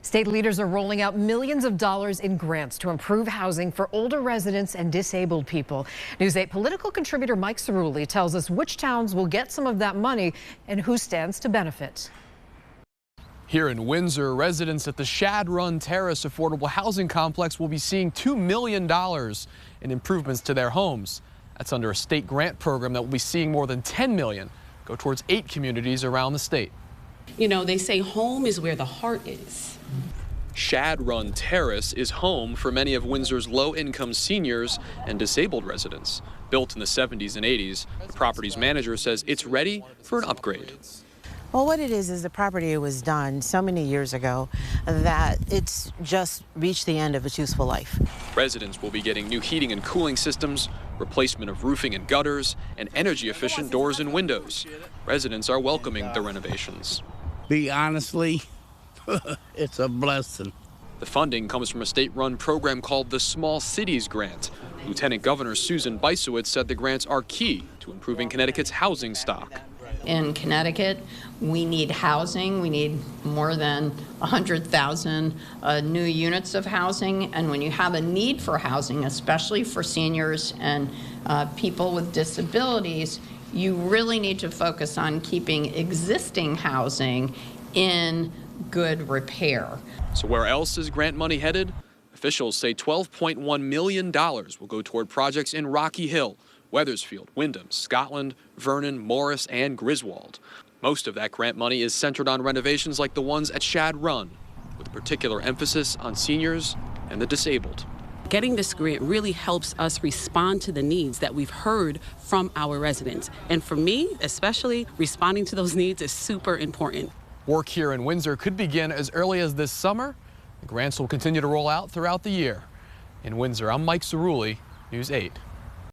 State leaders are rolling out millions of dollars in grants to improve housing for older residents and disabled people. News 8 political contributor Mike Cerulli tells us which towns will get some of that money and who stands to benefit. Here in Windsor, residents at the Shad Run Terrace affordable housing complex will be seeing $2 million in improvements to their homes. That's under a state grant program that will be seeing more than $10 million go towards 8 communities around the state. You know, they say home is where the heart is. Shad Run Terrace is home for many of Windsor's low-income seniors and disabled residents. Built in the 70s and 80s, the property's manager says it's ready for an upgrade. Well, what it is the property was done so many years ago that it's just reached the end of its useful life. Residents will be getting new heating and cooling systems, replacement of roofing and gutters, and energy-efficient doors and windows. Residents are welcoming the renovations. Honestly, it's a blessing. The funding comes from a state-run program called the Small Cities Grant. Lieutenant Governor Susan Bysowitz said the grants are key to improving Connecticut's housing stock. In Connecticut, we need housing. We need more than 100,000 new units of housing. And when you have a need for housing, especially for seniors and people with disabilities, you really need to focus on keeping existing housing in good repair. So where else is grant money headed? Officials say $12.1 million will go toward projects in Rocky Hill, Wethersfield, Wyndham, Scotland, Vernon, Morris, and Griswold. Most of that grant money is centered on renovations like the ones at Shad Run, with particular emphasis on seniors and the disabled. Getting this grant really helps us respond to the needs that we've heard from our residents. And for me, especially, responding to those needs is super important. Work here in Windsor could begin as early as this summer. The grants will continue to roll out throughout the year. In Windsor, I'm Mike Cerulli, News 8.